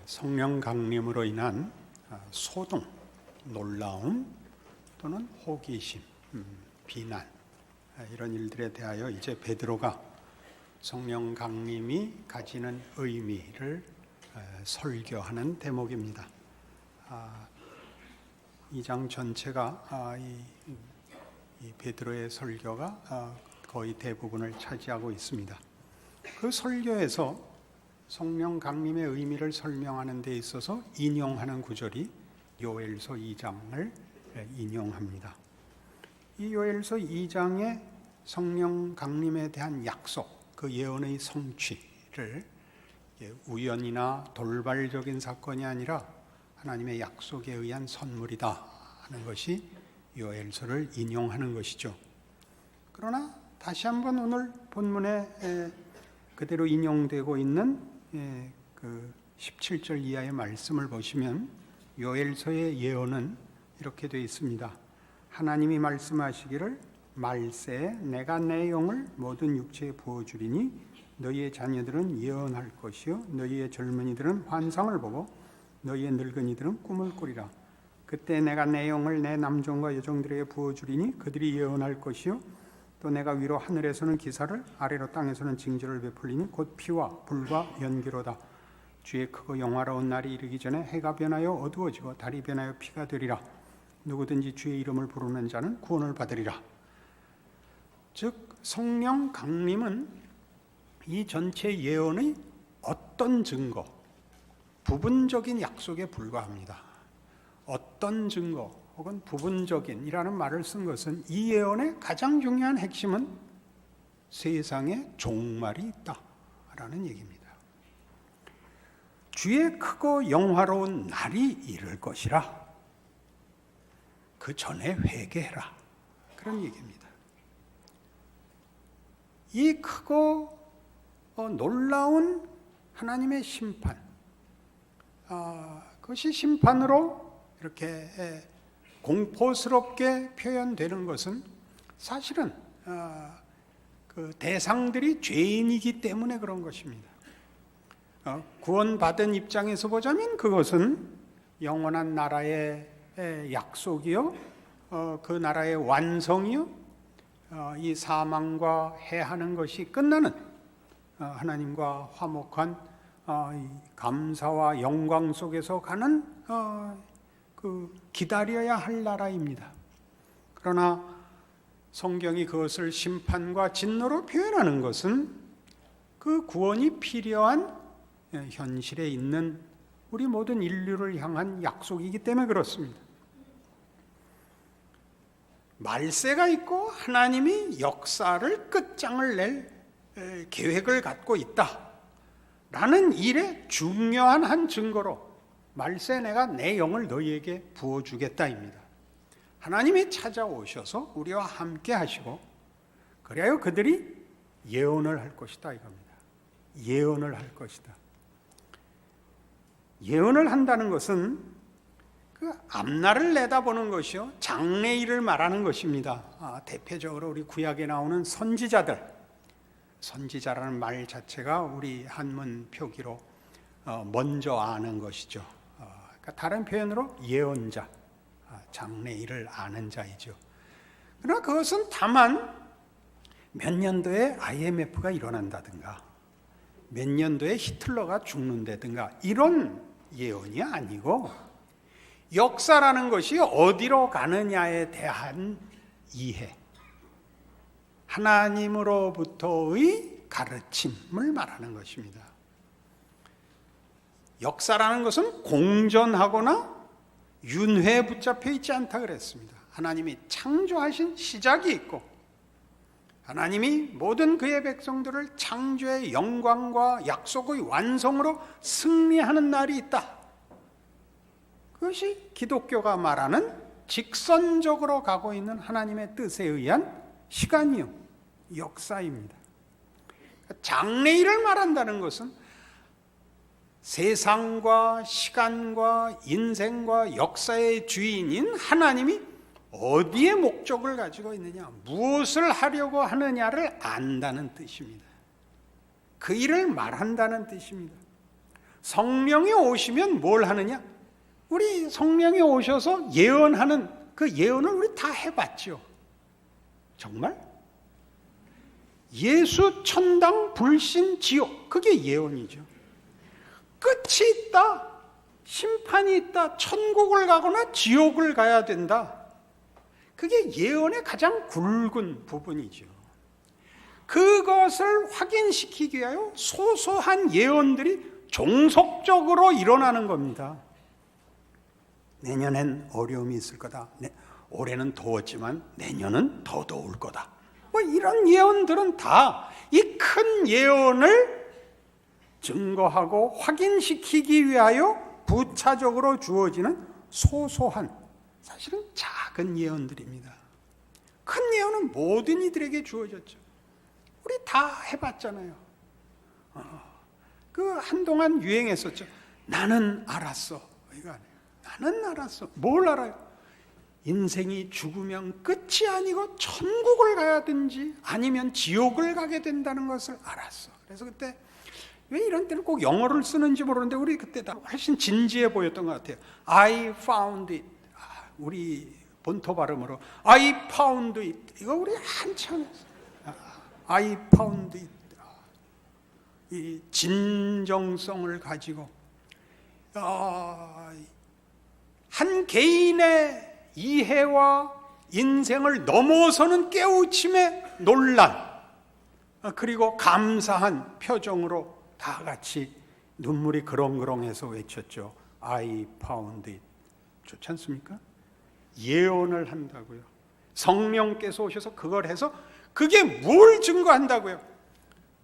성령 강림으로 인한 소동, 놀라움 또는 호기심, 비난 이런 일들에 대하여 이제 베드로가 성령 강림이 가지는 의미를 설교하는 대목입니다. 2장 전체가 이 베드로의 설교가 거의 대부분을 차지하고 있습니다. 그 설교에서 성령 강림의 의미를 설명하는 데 있어서 인용하는 구절이 요엘서 2장을 인용합니다. 이 요엘서 2장의 성령 강림에 대한 약속, 그 예언의 성취를 우연이나 돌발적인 사건이 아니라 하나님의 약속에 의한 선물이다 하는 것이 요엘서를 인용하는 것이죠. 그러나 다시 한번 오늘 본문에 그대로 인용되고 있는 그 17절 이하의 말씀을 보시면 요엘서의 예언은 이렇게 되어 있습니다. 하나님이 말씀하시기를 말세에 내가 내 영을 모든 육체에 부어주리니 너희의 자녀들은 예언할 것이요 너희의 젊은이들은 환상을 보고 너희의 늙은이들은 꿈을 꾸리라. 그때 내가 내 영을 내 남종과 여종들에게 부어주리니 그들이 예언할 것이요 또 내가 위로 하늘에서는 기사를 아래로 땅에서는 징조를 베풀리니 곧 피와 불과 연기로다. 주의 크고 영화로운 날이 이르기 전에 해가 변하여 어두워지고 달이 변하여 피가 되리라. 누구든지 주의 이름을 부르는 자는 구원을 받으리라. 즉 성령 강림은 이 전체 예언의 어떤 증거, 부분적인 약속에 불과합니다. 어떤 증거 혹은 부분적인이라는 말을 쓴 것은 이 예언의 가장 중요한 핵심은 세상에 종말이 있다라는 얘기입니다. 주의 크고 영화로운 날이 이를 것이라. 그 전에 회개해라. 그런 얘기입니다. 이 크고 놀라운 하나님의 심판, 그것이 심판으로 이렇게 공포스럽게 표현되는 것은 사실은 그 대상들이 죄인이기 때문에 그런 것입니다. 구원받은 입장에서 보자면 그것은 영원한 나라의 약속이요, 그 나라의 완성이요, 이 사망과 해하는 것이 끝나는 하나님과 화목한 감사와 영광 속에서 가는 그 기다려야 할 나라입니다. 그러나 성경이 그것을 심판과 진노로 표현하는 것은 그 구원이 필요한 현실에 있는 우리 모든 인류를 향한 약속이기 때문에 그렇습니다. 말세가 있고 하나님이 역사를 끝장을 낼 계획을 갖고 있다라는 일의 중요한 한 증거로 말세 내가 내 영을 너희에게 부어주겠다입니다. 하나님이 찾아오셔서 우리와 함께 하시고 그래야 그들이 예언을 할 것이다 이겁니다. 예언을 할 것이다. 예언을 한다는 것은 그 앞날을 내다보는 것이요 장래일을 말하는 것입니다. 대표적으로 우리 구약에 나오는 선지자라는 말 자체가 우리 한문 표기로 먼저 아는 것이죠. 그러니까 다른 표현으로 예언자, 장래일을 아는 자이죠. 그러나 그것은 다만 몇 년도에 IMF가 일어난다든가 몇 년도에 히틀러가 죽는다든가 이런 예언이 아니고 역사라는 것이 어디로 가느냐에 대한 이해, 하나님으로부터의 가르침을 말하는 것입니다. 역사라는 것은 공전하거나 윤회에 붙잡혀 있지 않다 그랬습니다. 하나님이 창조하신 시작이 있고 하나님이 모든 그의 백성들을 창조의 영광과 약속의 완성으로 승리하는 날이 있다. 그것이 기독교가 말하는 직선적으로 가고 있는 하나님의 뜻에 의한 시간이요, 역사입니다. 장래일을 말한다는 것은 세상과 시간과 인생과 역사의 주인인 하나님이 어디에 목적을 가지고 있느냐, 무엇을 하려고 하느냐를 안다는 뜻입니다. 그 일을 말한다는 뜻입니다. 성령이 오시면 뭘 하느냐? 우리 성령이 오셔서 예언하는 그 예언을 우리 다 해봤죠. 정말? 예수 천당 불신 지옥, 그게 예언이죠. 끝이 있다, 심판이 있다, 천국을 가거나 지옥을 가야 된다. 그게 예언의 가장 굵은 부분이죠. 그것을 확인시키기 위하여 소소한 예언들이 종속적으로 일어나는 겁니다. 내년엔 어려움이 있을 거다. 올해는 더웠지만 내년은 더 더울 거다. 뭐 이런 예언들은 다 이 큰 예언을 증거하고 확인시키기 위하여 부차적으로 주어지는 소소한, 사실은 작은 예언들입니다. 큰 예언은 모든 이들에게 주어졌죠. 우리 다 해봤잖아요. 그 한동안 유행했었죠. 나는 알았어. 이거 아니에요. 나는 알았어. 뭘 알아요? 인생이 죽으면 끝이 아니고 천국을 가야든지 아니면 지옥을 가게 된다는 것을 알았어. 그래서 그때 왜 이런 때는 꼭 영어를 쓰는지 모르는데 우리 그때 다 훨씬 진지해 보였던 것 같아요. I found it. 우리 본토 발음으로 I found it. 이거 우리 한참 했어요. I found it. 이 진정성을 가지고 한 개인의 이해와 인생을 넘어서는 깨우침의 논란, 그리고 감사한 표정으로 다 같이 눈물이 그렁그렁해서 외쳤죠. I found it. 좋지 않습니까? 예언을 한다고요. 성령께서 오셔서 그걸 해서 그게 뭘 증거한다고요?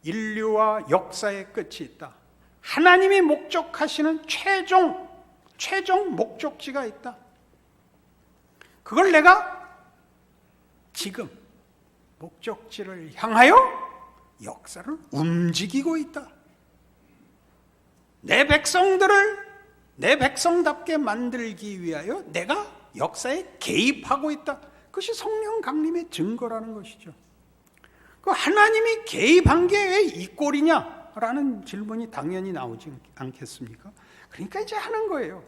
인류와 역사의 끝이 있다. 하나님이 목적하시는 최종 목적지가 있다. 그걸 내가 지금 목적지를 향하여 역사를 움직이고 있다. 내 백성들을 내 백성답게 만들기 위하여 내가 역사에 개입하고 있다. 그것이 성령 강림의 증거라는 것이죠. 그 하나님이 개입한 게 왜 이 꼴이냐라는 질문이 당연히 나오지 않겠습니까? 그러니까 이제 하는 거예요.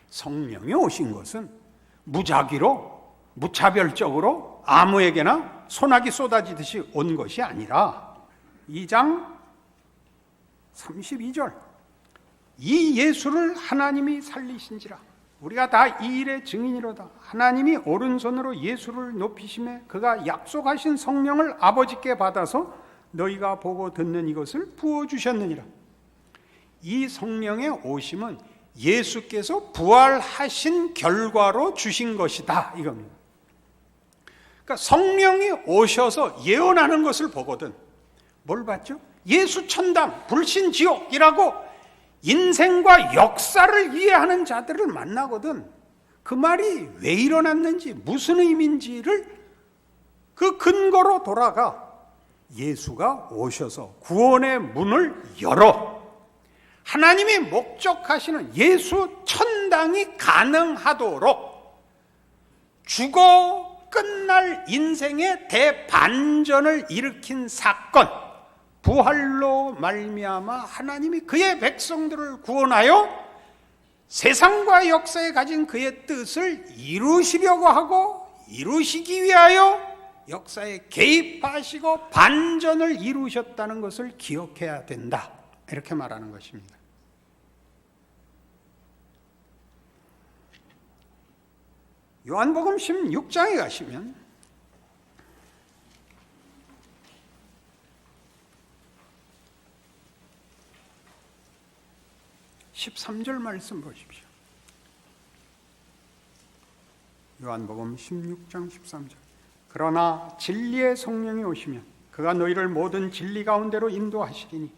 성령이 오신 것은 무작위로 무차별적으로 아무에게나 소나기 쏟아지듯이 온 것이 아니라 2장 32절 이 예수를 하나님이 살리신지라 우리가 다 이 일의 증인이로다. 하나님이 오른손으로 예수를 높이심에 그가 약속하신 성령을 아버지께 받아서 너희가 보고 듣는 이것을 부어주셨느니라. 이 성령의 오심은 예수께서 부활하신 결과로 주신 것이다 이겁니다. 그러니까 성령이 오셔서 예언하는 것을 보거든 뭘 봤죠? 예수 천당 불신지옥이라고 인생과 역사를 이해하는 자들을 만나거든. 그 말이 왜 일어났는지 무슨 의미인지를 그 근거로 돌아가 예수가 오셔서 구원의 문을 열어 하나님이 목적하시는 예수 천당이 가능하도록 죽어 끝날 인생의 대반전을 일으킨 사건, 부활로 말미암아 하나님이 그의 백성들을 구원하여 세상과 역사에 가진 그의 뜻을 이루시려고 하고 이루시기 위하여 역사에 개입하시고 반전을 이루셨다는 것을 기억해야 된다. 이렇게 말하는 것입니다. 요한복음 16장에 가시면 13절 말씀 보십시오. 요한복음 16장 13절 그러나 진리의 성령이 오시면 그가 너희를 모든 진리 가운데로 인도하시리니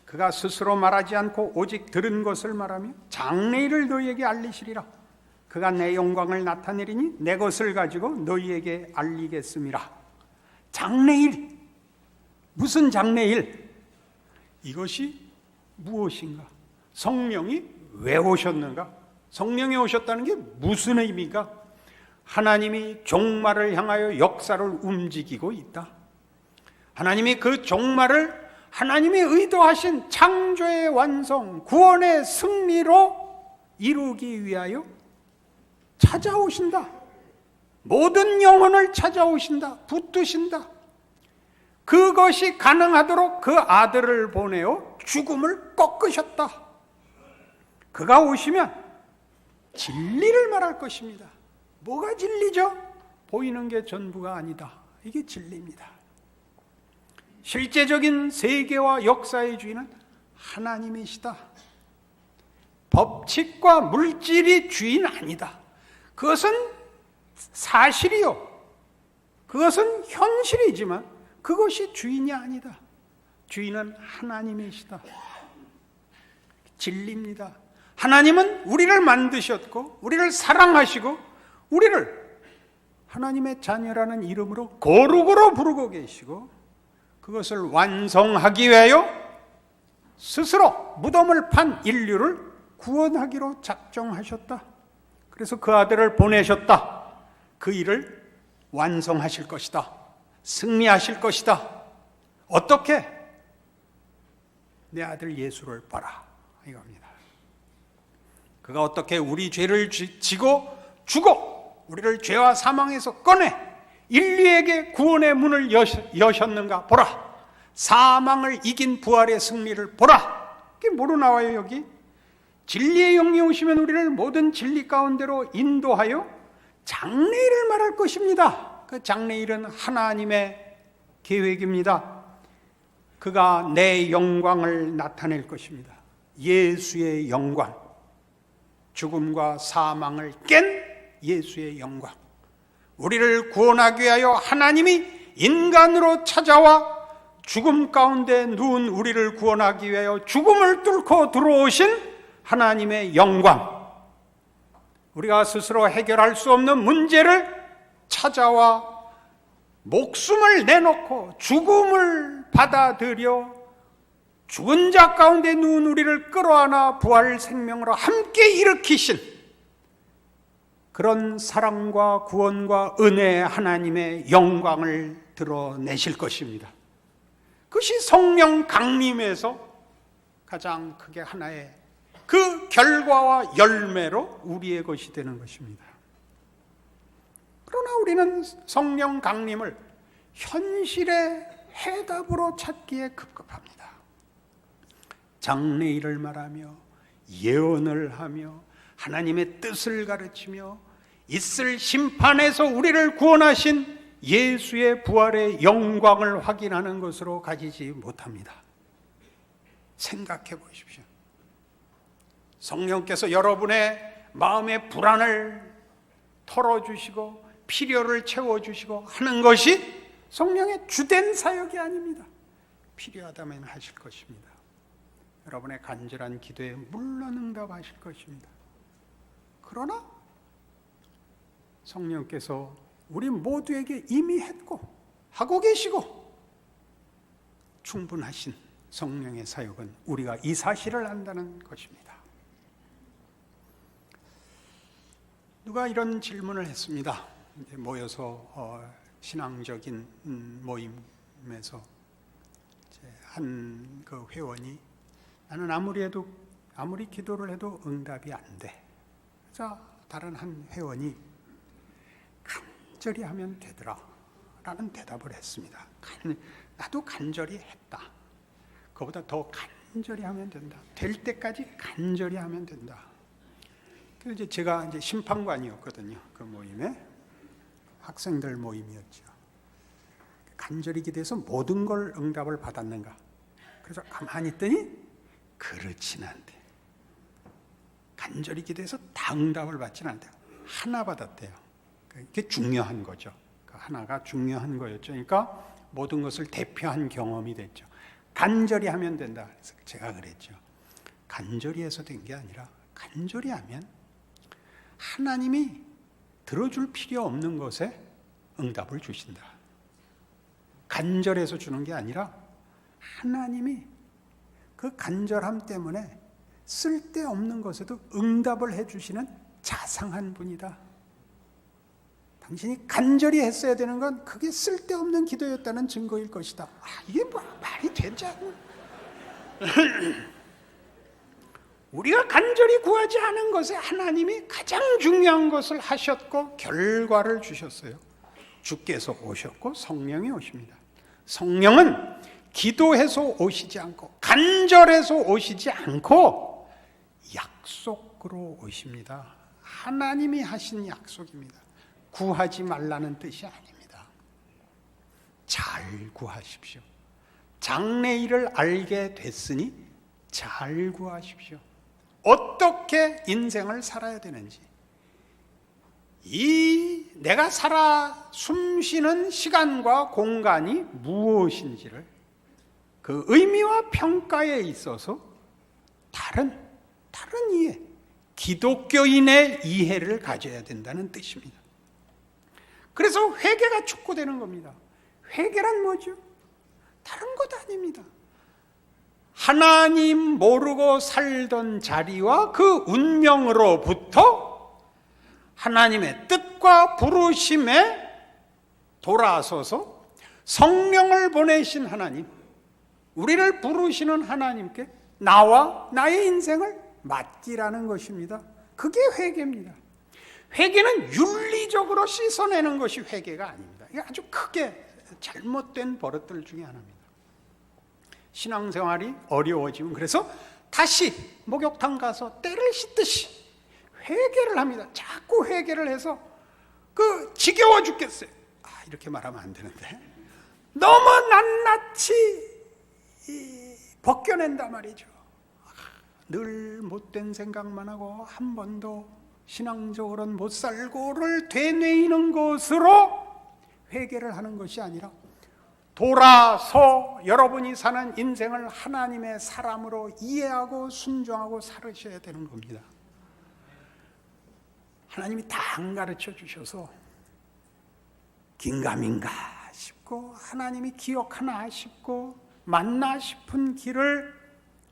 그가 스스로 말하지 않고 오직 들은 것을 말하며 장래일을 너희에게 알리시리라. 그가 내 영광을 나타내리니 내 것을 가지고 너희에게 알리겠음이라. 장래일, 무슨 장래일? 이것이 무엇인가? 성령이 왜 오셨는가? 성령이 오셨다는 게 무슨 의미인가? 하나님이 종말을 향하여 역사를 움직이고 있다. 하나님이 그 종말을 하나님이 의도하신 창조의 완성, 구원의 승리로 이루기 위하여 찾아오신다. 모든 영혼을 찾아오신다. 붙드신다. 그것이 가능하도록 그 아들을 보내어 죽음을 꺾으셨다. 그가 오시면 진리를 말할 것입니다. 뭐가 진리죠? 보이는 게 전부가 아니다. 이게 진리입니다. 실제적인 세계와 역사의 주인은 하나님이시다. 법칙과 물질이 주인 아니다. 그것은 사실이요. 그것은 현실이지만 그것이 주인이 아니다. 주인은 하나님이시다. 진리입니다. 하나님은 우리를 만드셨고 우리를 사랑하시고 우리를 하나님의 자녀라는 이름으로 거룩으로 부르고 계시고 그것을 완성하기 위하여 스스로 무덤을 판 인류를 구원하기로 작정하셨다. 그래서 그 아들을 보내셨다. 그 일을 완성하실 것이다. 승리하실 것이다. 어떻게? 내 아들 예수를 봐라. 이겁니다. 그가 어떻게 우리 죄를 지고 죽어 우리를 죄와 사망에서 꺼내 인류에게 구원의 문을 여셨는가 보라. 사망을 이긴 부활의 승리를 보라. 이게 뭐로 나와요 여기? 진리의 영이 오시면 우리를 모든 진리 가운데로 인도하여 장래일을 말할 것입니다. 그 장래일은 하나님의 계획입니다. 그가 내 영광을 나타낼 것입니다. 예수의 영광, 죽음과 사망을 깬 예수의 영광. 우리를 구원하기 위하여 하나님이 인간으로 찾아와 죽음 가운데 누운 우리를 구원하기 위하여 죽음을 뚫고 들어오신 하나님의 영광. 우리가 스스로 해결할 수 없는 문제를 찾아와 목숨을 내놓고 죽음을 받아들여 죽은 자 가운데 누운 우리를 끌어안아 부활 생명으로 함께 일으키신 그런 사랑과 구원과 은혜의 하나님의 영광을 드러내실 것입니다. 그것이 성령 강림에서 가장 크게 하나의 그 결과와 열매로 우리의 것이 되는 것입니다. 그러나 우리는 성령 강림을 현실의 해답으로 찾기에 급급합니다. 장래일을 말하며 예언을 하며 하나님의 뜻을 가르치며 있을 심판에서 우리를 구원하신 예수의 부활의 영광을 확인하는 것으로 가지지 못합니다. 생각해 보십시오. 성령께서 여러분의 마음의 불안을 털어주시고 필요를 채워주시고 하는 것이 성령의 주된 사역이 아닙니다. 필요하다면 하실 것입니다. 여러분의 간절한 기도에 물론 응답하실 것입니다. 그러나 성령께서 우리 모두에게 이미 했고 하고 계시고 충분하신 성령의 사역은 우리가 이 사실을 안다는 것입니다. 누가 이런 질문을 했습니다. 이제 모여서 신앙적인 모임에서 한 그 회원이 나는 아무리 기도를 해도 응답이 안 돼. 그래서 다른 한 회원이 간절히 하면 되더라 라는 대답을 했습니다. 나도 간절히 했다. 그보다 더 간절히 하면 된다. 될 때까지 간절히 하면 된다. 그래서 제가 이제 심판관이었거든요. 그 모임에 학생들 모임이었죠. 간절히 기도해서 모든 걸 응답을 받았는가? 그래서 가만히 있더니 그렇진 않대. 간절히 기도해서 다 응답을 받지는 않대요. 하나 받았대요. 그게 중요한 거죠. 그 하나가 중요한 거였죠. 그러니까 모든 것을 대표한 경험이 됐죠. 간절히 하면 된다. 그래서 제가 그랬죠. 간절히 해서 된 게 아니라 간절히 하면 하나님이 들어줄 필요 없는 것에 응답을 주신다. 간절해서 주는 게 아니라 하나님이 그 간절함 때문에 쓸데없는 것에도 응답을 해주시는 자상한 분이다. 당신이 간절히 했어야 되는 건 그게 쓸데없는 기도였다는 증거일 것이다. 이게 뭐 말이 되지 않는. 우리가 간절히 구하지 않은 것에 하나님이 가장 중요한 것을 하셨고 결과를 주셨어요. 주께서 오셨고 성령이 오십니다. 성령은 기도해서 오시지 않고 간절해서 오시지 않고 약속으로 오십니다. 하나님이 하신 약속입니다. 구하지 말라는 뜻이 아닙니다. 잘 구하십시오. 장래일을 알게 됐으니 잘 구하십시오. 어떻게 인생을 살아야 되는지, 이 내가 살아 숨쉬는 시간과 공간이 무엇인지를 그 의미와 평가에 있어서 다른 이해, 기독교인의 이해를 가져야 된다는 뜻입니다. 그래서 회개가 촉구되는 겁니다. 회개란 뭐죠? 다른 것 아닙니다. 하나님 모르고 살던 자리와 그 운명으로부터 하나님의 뜻과 부르심에 돌아서서 성령을 보내신 하나님, 우리를 부르시는 하나님께 나와 나의 인생을 맡기라는 것입니다. 그게 회개입니다. 회개는 윤리적으로 씻어내는 것이 회개가 아닙니다. 이게 아주 크게 잘못된 버릇들 중에 하나입니다. 신앙생활이 어려워지면 그래서 다시 목욕탕 가서 때를 씻듯이 회개를 합니다. 자꾸 회개를 해서 지겨워 죽겠어요. 이렇게 말하면 안 되는데 너무 낱낱이 벗겨낸단 말이죠. 늘 못된 생각만 하고 한 번도 신앙적으로는 못 살고를 되뇌이는 것으로 회개를 하는 것이 아니라 돌아서 여러분이 사는 인생을 하나님의 사람으로 이해하고 순종하고 살으셔야 되는 겁니다. 하나님이 다 안 가르쳐 주셔서 긴가민가 싶고 하나님이 기억하나 싶고 맞나 싶은 길을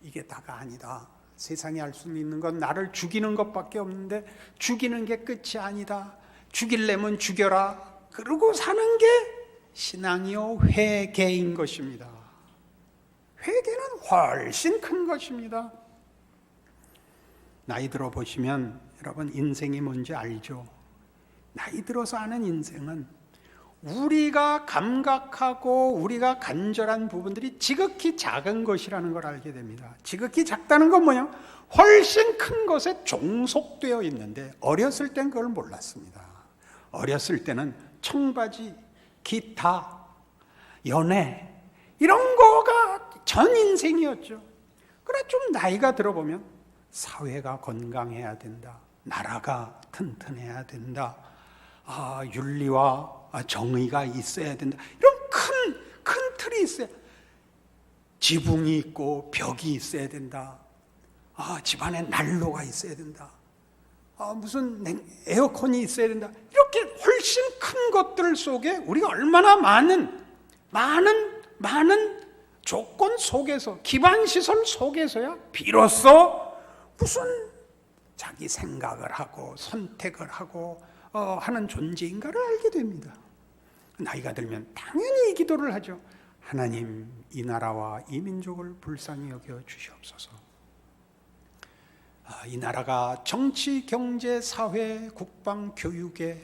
이게 다가 아니다. 세상에 할 수 있는 건 나를 죽이는 것밖에 없는데 죽이는 게 끝이 아니다. 죽이려면 죽여라. 그러고 사는 게 신앙이요 회개인 것입니다. 회개는 훨씬 큰 것입니다. 나이 들어 보시면 여러분 인생이 뭔지 알죠? 나이 들어서 아는 인생은 우리가 감각하고 우리가 간절한 부분들이 지극히 작은 것이라는 걸 알게 됩니다. 지극히 작다는 건 뭐냐? 훨씬 큰 것에 종속되어 있는데 어렸을 땐 그걸 몰랐습니다. 어렸을 때는 청바지, 기타, 연애 이런 거가 전 인생이었죠. 그러나 좀 나이가 들어보면 사회가 건강해야 된다. 나라가 튼튼해야 된다. 윤리와 정의가 있어야 된다. 이런 큰 틀이 있어요. 지붕이 있고 벽이 있어야 된다. 집안에 난로가 있어야 된다. 무슨 에어컨이 있어야 된다. 이렇게 훨씬 큰 것들 속에 우리가 얼마나 많은 조건 속에서, 기반 시설 속에서야 비로소 무슨 자기 생각을 하고 선택을 하고 하는 존재인가를 알게 됩니다. 나이가 들면 당연히 이 기도를 하죠. 하나님, 이 나라와 이 민족을 불쌍히 여겨 주시옵소서. 이 나라가 정치, 경제, 사회, 국방, 교육에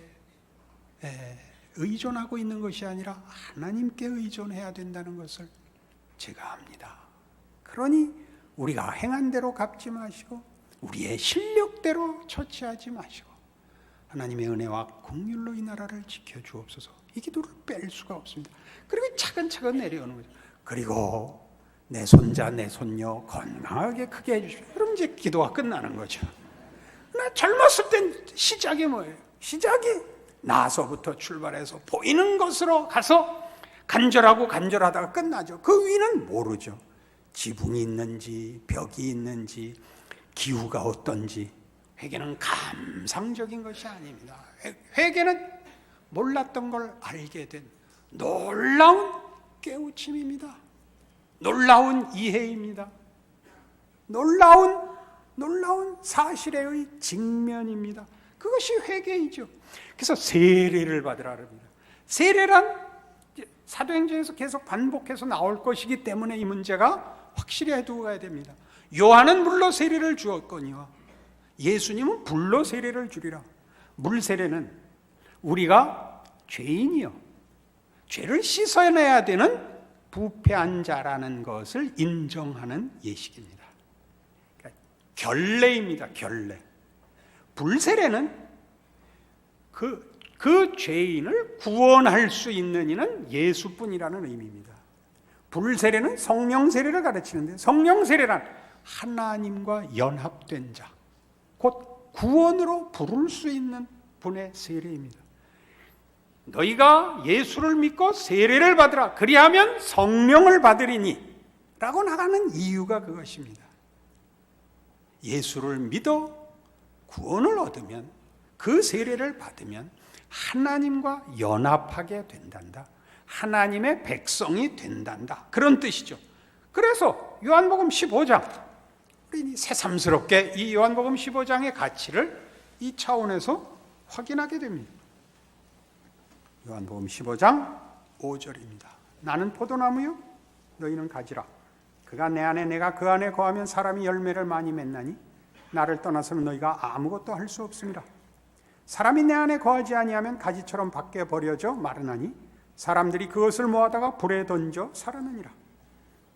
의존하고 있는 것이 아니라 하나님께 의존해야 된다는 것을 제가 압니다. 그러니 우리가 행한 대로 갚지 마시고 우리의 실력대로 처치하지 마시고 하나님의 은혜와 긍휼로 이 나라를 지켜주옵소서. 이 기도를 뺄 수가 없습니다. 그리고 차근차근 내려오는 거죠. 그리고 내 손자, 내 손녀 건강하게 크게 해주십시오. 그럼 이제 기도가 끝나는 거죠. 나 젊었을 땐 시작이 뭐예요? 시작이 나서부터 출발해서 보이는 것으로 가서 간절하다가 끝나죠. 그 위는 모르죠. 지붕이 있는지 벽이 있는지 기후가 어떤지. 회개는 감상적인 것이 아닙니다. 회개는 몰랐던 걸 알게 된 놀라운 깨우침입니다. 놀라운 이해입니다. 놀라운 사실의 직면입니다. 그것이 회개이죠. 그래서 세례를 받으라 합니다. 세례란 사도행전에서 계속 반복해서 나올 것이기 때문에 이 문제가 확실히 해두고 가야 됩니다. 요한은 물로 세례를 주었거니와 예수님은 불로 세례를 주리라. 물 세례는 우리가 죄인이요, 죄를 씻어내야 되는 부패한 자라는 것을 인정하는 예식입니다. 그러니까 결례입니다. 결례. 불 세례는 그 죄인을 구원할 수 있는 이는 예수뿐이라는 의미입니다. 불 세례는 성령 세례를 가르치는데, 성령 세례란 하나님과 연합된 자, 곧 구원으로 부를 수 있는 분의 세례입니다. 너희가 예수를 믿고 세례를 받으라, 그리하면 성령을 받으리니 라고 나가는 이유가 그것입니다. 예수를 믿어 구원을 얻으면, 그 세례를 받으면 하나님과 연합하게 된단다, 하나님의 백성이 된단다, 그런 뜻이죠. 그래서 요한복음 15장, 우리 새삼스럽게 이 요한복음 15장의 가치를 이 차원에서 확인하게 됩니다. 요한복음 15장 5절입니다. 나는 포도나무요, 너희는 가지라. 그가 내 안에 내가 그 안에 거하면 사람이 열매를 많이 맺나니 나를 떠나서는 너희가 아무것도 할 수 없습니다. 사람이 내 안에 거하지 아니하면 가지처럼 밖에 버려져 마르나니 사람들이 그것을 모아다가 불에 던져 살아나니라.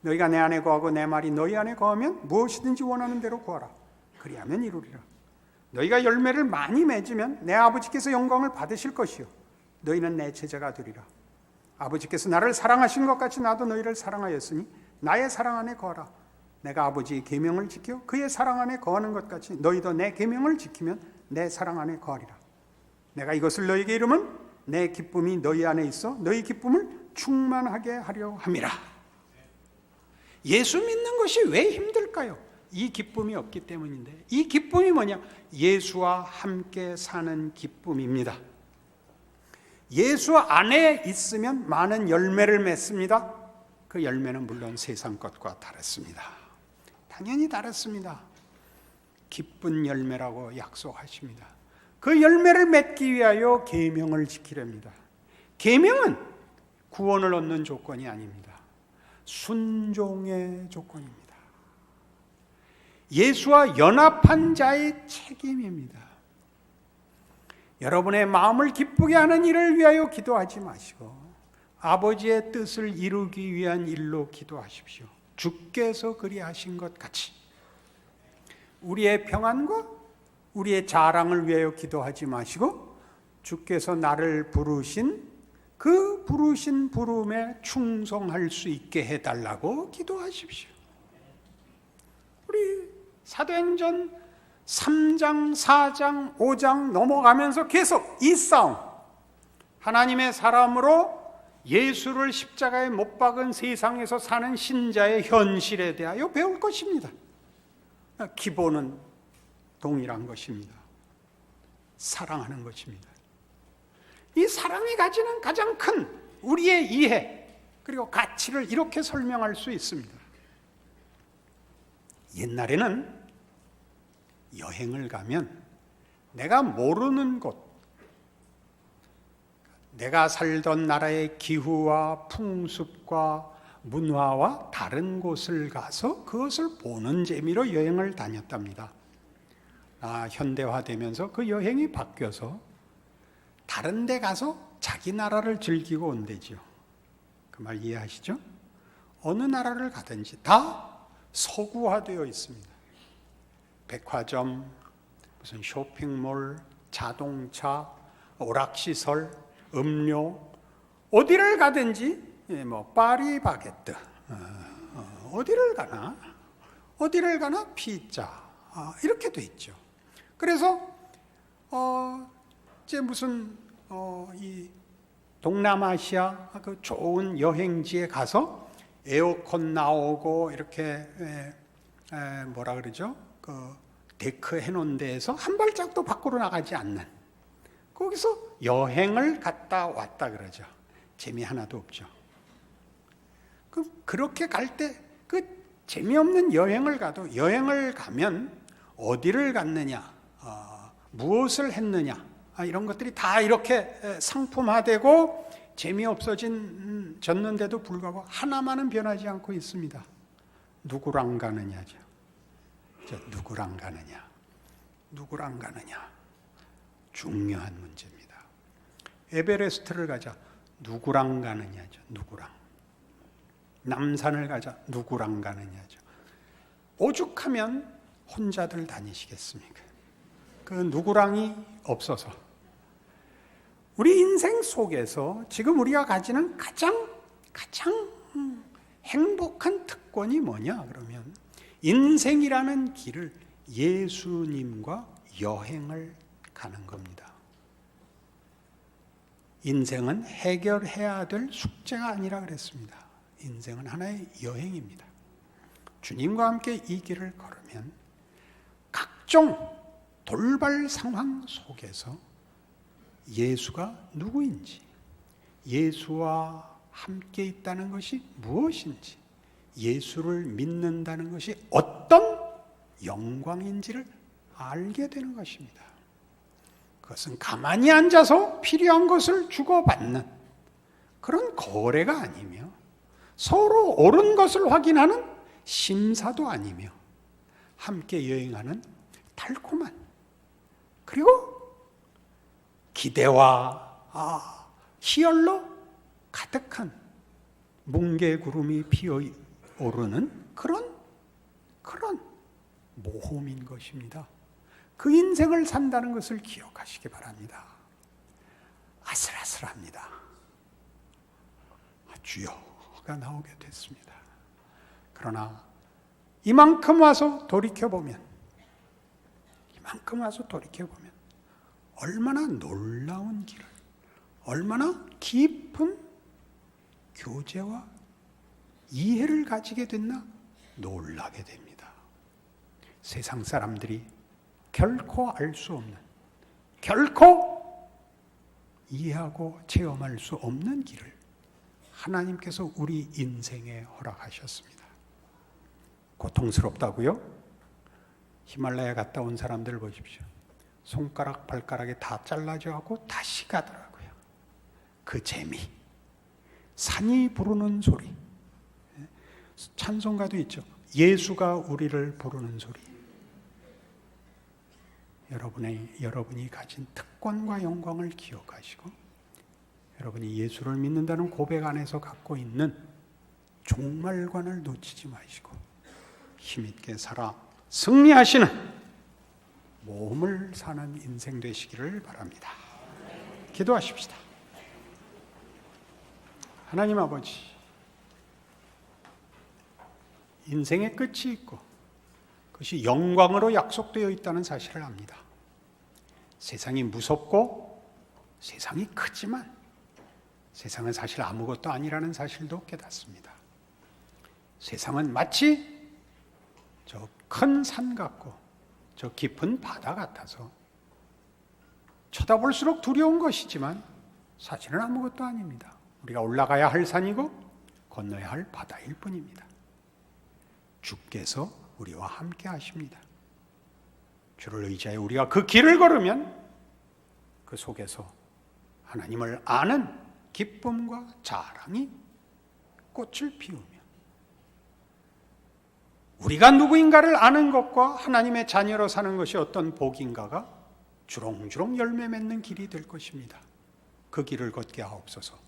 너희가 내 안에 거하고 내 말이 너희 안에 거하면 무엇이든지 원하는 대로 구하라. 그리하면 이루리라. 너희가 열매를 많이 맺으면 내 아버지께서 영광을 받으실 것이요 너희는 내 제자가 되리라. 아버지께서 나를 사랑하신 것 같이 나도 너희를 사랑하였으니 나의 사랑 안에 거하라. 내가 아버지의 계명을 지켜 그의 사랑 안에 거하는 것 같이 너희도 내 계명을 지키면 내 사랑 안에 거하리라. 내가 이것을 너희에게 이르면 내 기쁨이 너희 안에 있어 너희 기쁨을 충만하게 하려 함이라. 예수 믿는 것이 왜 힘들까요? 이 기쁨이 없기 때문인데, 이 기쁨이 뭐냐? 예수와 함께 사는 기쁨입니다. 예수 안에 있으면 많은 열매를 맺습니다. 그 열매는 물론 세상 것과 다릅니다. 당연히 다릅니다. 기쁜 열매라고 약속하십니다. 그 열매를 맺기 위하여 계명을 지키렵니다. 계명은 구원을 얻는 조건이 아닙니다. 순종의 조건입니다. 예수와 연합한 자의 책임입니다. 여러분의 마음을 기쁘게 하는 일을 위하여 기도하지 마시고 아버지의 뜻을 이루기 위한 일로 기도하십시오. 주께서 그리하신 것 같이 우리의 평안과 우리의 자랑을 위하여 기도하지 마시고 주께서 나를 부르신 그 부르신 부름에 충성할 수 있게 해달라고 기도하십시오. 우리 사도행전 3장, 4장, 5장 넘어가면서 계속 이 싸움, 하나님의 사람으로 예수를 십자가에 못 박은 세상에서 사는 신자의 현실에 대하여 배울 것입니다. 기본은 동일한 것입니다. 사랑하는 것입니다. 이 사랑이 가지는 가장 큰 우리의 이해 그리고 가치를 이렇게 설명할 수 있습니다. 옛날에는 여행을 가면 내가 모르는 곳, 내가 살던 나라의 기후와 풍습과 문화와 다른 곳을 가서 그것을 보는 재미로 여행을 다녔답니다. 현대화되면서 그 여행이 바뀌어서 다른 데 가서 자기 나라를 즐기고 온대죠. 그 말 이해하시죠? 어느 나라를 가든지 다 서구화되어 있습니다. 백화점, 무슨 쇼핑몰, 자동차, 오락시설, 음료, 어디를 가든지 파리바게뜨, 어디를 가나 피자, 이렇게 돼 있죠. 그래서 이제 무슨 이 동남아시아 그 좋은 여행지에 가서 에어컨 나오고 이렇게 뭐라 그러죠? 그 데크 해놓은 데에서 한 발짝도 밖으로 나가지 않는, 거기서 여행을 갔다 왔다 그러죠. 재미 하나도 없죠. 그렇게 갈 때 그 재미없는 여행을 가도 여행을 가면 어디를 갔느냐? 무엇을 했느냐, 이런 것들이 다 이렇게 상품화되고 재미없어졌는데도 불구하고 하나만은 변하지 않고 있습니다. 누구랑 가느냐죠. 누구랑 가느냐, 누구랑 가느냐, 중요한 문제입니다. 에베레스트를 가자, 누구랑 가느냐죠. 누구랑. 남산을 가자, 누구랑 가느냐죠. 오죽하면 혼자들 다니시겠습니까? 그 누구랑이 없어서 우리 인생 속에서 지금 우리가 가지는 가장 행복한 특권이 뭐냐 그러면 인생이라는 길을 예수님과 여행을 가는 겁니다. 인생은 해결해야 될 숙제가 아니라 그랬습니다. 인생은 하나의 여행입니다. 주님과 함께 이 길을 걸으면 각종 돌발 상황 속에서 예수가 누구인지, 예수와 함께 있다는 것이 무엇인지, 예수를 믿는다는 것이 어떤 영광인지를 알게 되는 것입니다. 그것은 가만히 앉아서 필요한 것을 주고받는 그런 거래가 아니며 서로 옳은 것을 확인하는 심사도 아니며 함께 여행하는 달콤한 그리고 기대와 희열로 가득한 뭉게구름이 피어오르는 그런 모험인 것입니다. 그 인생을 산다는 것을 기억하시기 바랍니다. 아슬아슬합니다. 주여가 나오게 됐습니다. 그러나 이만큼 와서 돌이켜보면 얼마나 놀라운 길을, 얼마나 깊은 교제와 이해를 가지게 됐나 놀라게 됩니다. 세상 사람들이 결코 알 수 없는, 결코 이해하고 체험할 수 없는 길을 하나님께서 우리 인생에 허락하셨습니다. 고통스럽다고요? 히말라야 갔다 온 사람들 보십시오. 손가락, 발가락이 다 잘라져 하고 다시 가더라고요. 그 재미, 산이 부르는 소리, 찬송가도 있죠. 예수가 우리를 부르는 소리. 여러분이 가진 특권과 영광을 기억하시고 여러분이 예수를 믿는다는 고백 안에서 갖고 있는 종말관을 놓치지 마시고 힘있게 살아 승리하시는 모험을 사는 인생 되시기를 바랍니다. 기도하십시다. 하나님 아버지, 인생의 끝이 있고 그것이 영광으로 약속되어 있다는 사실을 압니다. 세상이 무섭고 세상이 크지만 세상은 사실 아무것도 아니라는 사실도 깨닫습니다. 세상은 마치 저 큰 산 같고 저 깊은 바다 같아서 쳐다볼수록 두려운 것이지만 사실은 아무것도 아닙니다. 우리가 올라가야 할 산이고 건너야 할 바다일 뿐입니다. 주께서 우리와 함께 하십니다. 주를 의지하여 우리가 그 길을 걸으면 그 속에서 하나님을 아는 기쁨과 자랑이 꽃을 피우며 우리가 누구인가를 아는 것과 하나님의 자녀로 사는 것이 어떤 복인가가 주렁주렁 열매 맺는 길이 될 것입니다. 그 길을 걷게 하옵소서.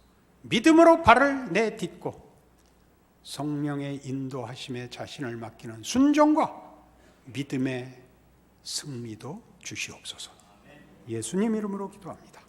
믿음으로 발을 내딛고 성령의 인도하심에 자신을 맡기는 순종과 믿음의 승리도 주시옵소서. 예수님 이름으로 기도합니다.